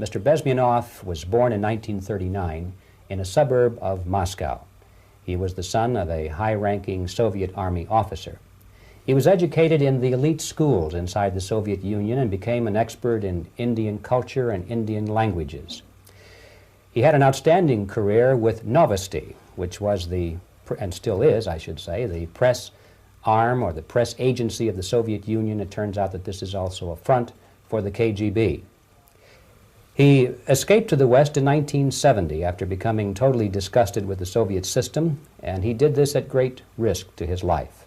Mr. Bezmenov was born in 1939 in a suburb of Moscow. He was the son of a high-ranking Soviet Army officer. He was educated in the elite schools inside the Soviet Union and became an expert in Indian culture and Indian languages. He had an outstanding career with Novosti, which was the, and still is, I should say, the press arm or the press agency of the Soviet Union. It turns out that this is also a front for the KGB. He escaped to the West in 1970 after becoming totally disgusted with the Soviet system, and he did this at great risk to his life.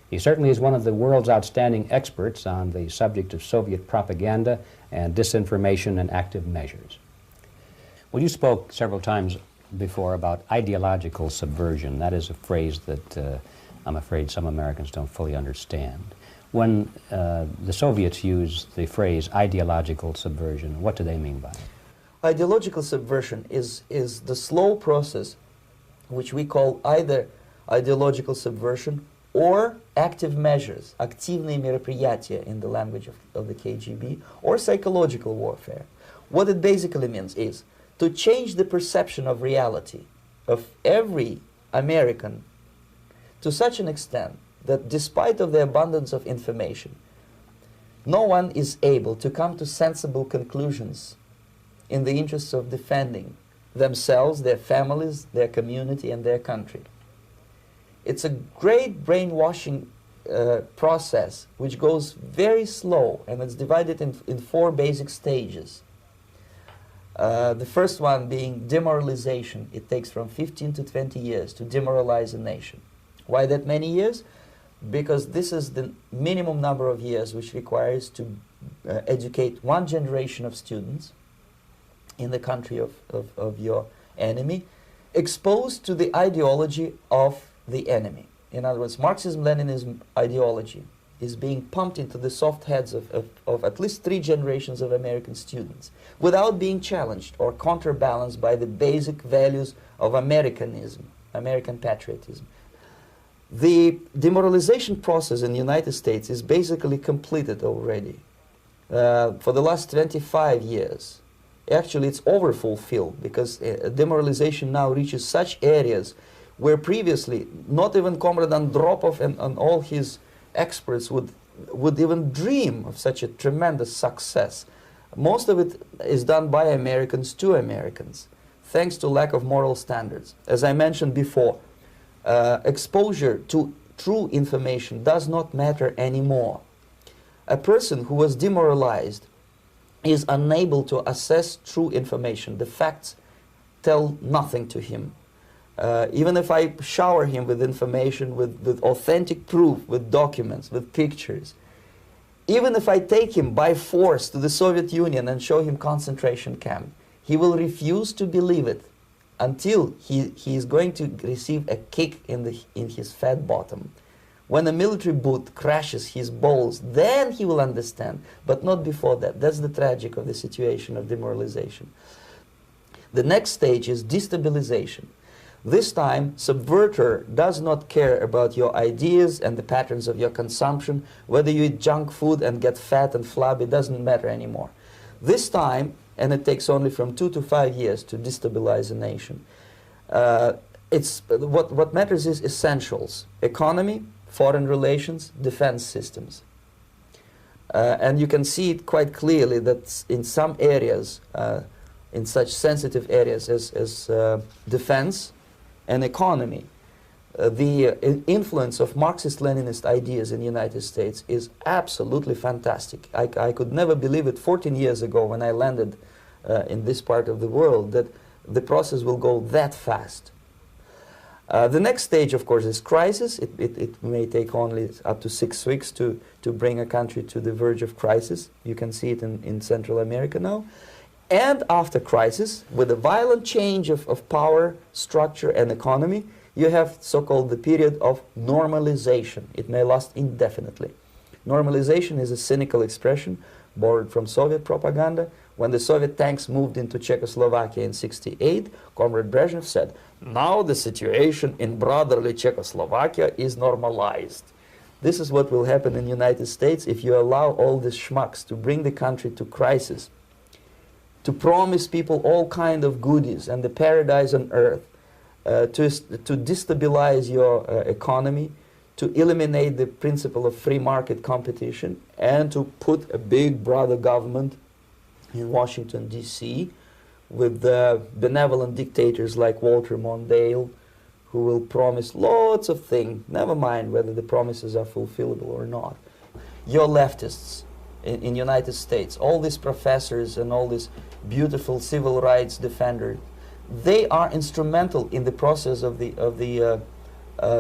He certainly is one of the world's outstanding experts on the subject of Soviet propaganda and disinformation and active measures. Well, you spoke several times before about ideological subversion. That is a phrase that I'm afraid some Americans don't fully understand. When the Soviets use the phrase ideological subversion, what do they mean by it? Ideological subversion is the slow process which we call either ideological subversion or active measures, активные мероприятия in the language of the KGB, or psychological warfare. What it basically means is to change the perception of reality of every American to such an extent that despite of the abundance of information, no one is able to come to sensible conclusions in the interests of defending themselves, their families, their community, and their country. It's a great brainwashing process which goes very slow, and it's divided in four basic stages. The first one being demoralization. It takes from 15 to 20 years to demoralize a nation. Why that many years? Because this is the minimum number of years which requires to educate one generation of students in the country of your enemy, exposed to the ideology of the enemy. In other words, Marxism-Leninism ideology is being pumped into the soft heads of at least 3 generations of American students without being challenged or counterbalanced by the basic values of Americanism, American patriotism. The demoralization process in the United States is basically completed already. For the last 25 years, actually it's overfulfilled, because demoralization now reaches such areas where previously not even Comrade Andropov and all his experts would even dream of such a tremendous success. Most of it is done by Americans to Americans, thanks to lack of moral standards. As I mentioned before, exposure to true information does not matter anymore. A person who was demoralized is unable to assess true information. The facts tell nothing to him. Even if I shower him with information, with authentic proof, with documents, with pictures, even if I take him by force to the Soviet Union and show him concentration camp, he will refuse to believe it until he is going to receive a kick in his fat bottom. When a military boot crashes his balls, then he will understand, but not before that. That's the tragic of the situation of demoralization. The next stage is destabilization. This time, subverter does not care about your ideas and the patterns of your consumption. Whether you eat junk food and get fat and flabby, doesn't matter anymore. This time, and it takes only from 2 to 5 years to destabilize a nation, what matters is essentials: economy, foreign relations, defense systems. And you can see it quite clearly that in some areas, in such sensitive areas as defense and economy, the influence of Marxist-Leninist ideas in the United States is absolutely fantastic. I could never believe it 14 years ago when I landed in this part of the world that the process will go that fast. The next stage, of course, is crisis. It may take only up to 6 weeks to bring a country to the verge of crisis. You can see it in Central America now. And after crisis, with a violent change of power, structure, and economy, you have so-called the period of normalization. It may last indefinitely. Normalization is a cynical expression borrowed from Soviet propaganda. When the Soviet tanks moved into Czechoslovakia in '68, Comrade Brezhnev said, "Now the situation in brotherly Czechoslovakia is normalized." This is what will happen in the United States if you allow all these schmucks to bring the country to crisis. to promise people all kind of goodies and the paradise on earth, to destabilize your economy, to eliminate the principle of free market competition, and to put a big brother government in Washington, D.C., with benevolent dictators like Walter Mondale, who will promise lots of things, never mind whether the promises are fulfillable or not. Your leftists in United States, all these professors and all these beautiful civil rights defenders, they are instrumental in the process of the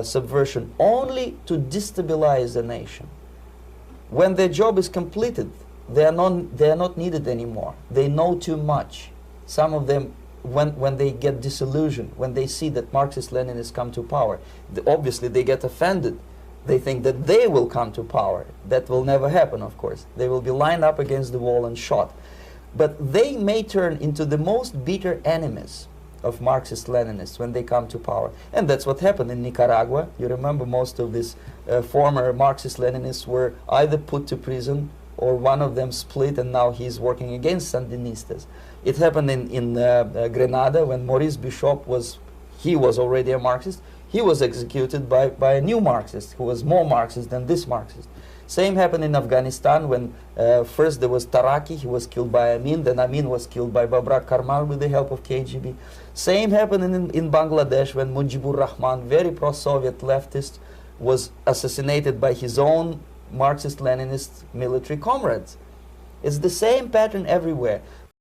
subversion only to destabilize the nation. When their job is completed, they are not needed anymore. They know too much. Some of them, when they get disillusioned, when they see that Marxist-Leninists come to power, obviously they get offended. They think that they will come to power. That will never happen, of course. They will be lined up against the wall and shot. But they may turn into the most bitter enemies of Marxist-Leninists when they come to power. And that's what happened in Nicaragua. You remember most of these former Marxist-Leninists were either put to prison or one of them split, and now he's working against Sandinistas. It happened in Grenada when Maurice Bishop was already a Marxist. He was executed by a new Marxist who was more Marxist than this Marxist. Same happened in Afghanistan when first there was Taraki, he was killed by Amin, then Amin was killed by Babrak Karmal with the help of KGB. Same happened in Bangladesh when Mujibur Rahman, very pro-Soviet leftist, was assassinated by his own Marxist-Leninist military comrades. It's the same pattern everywhere.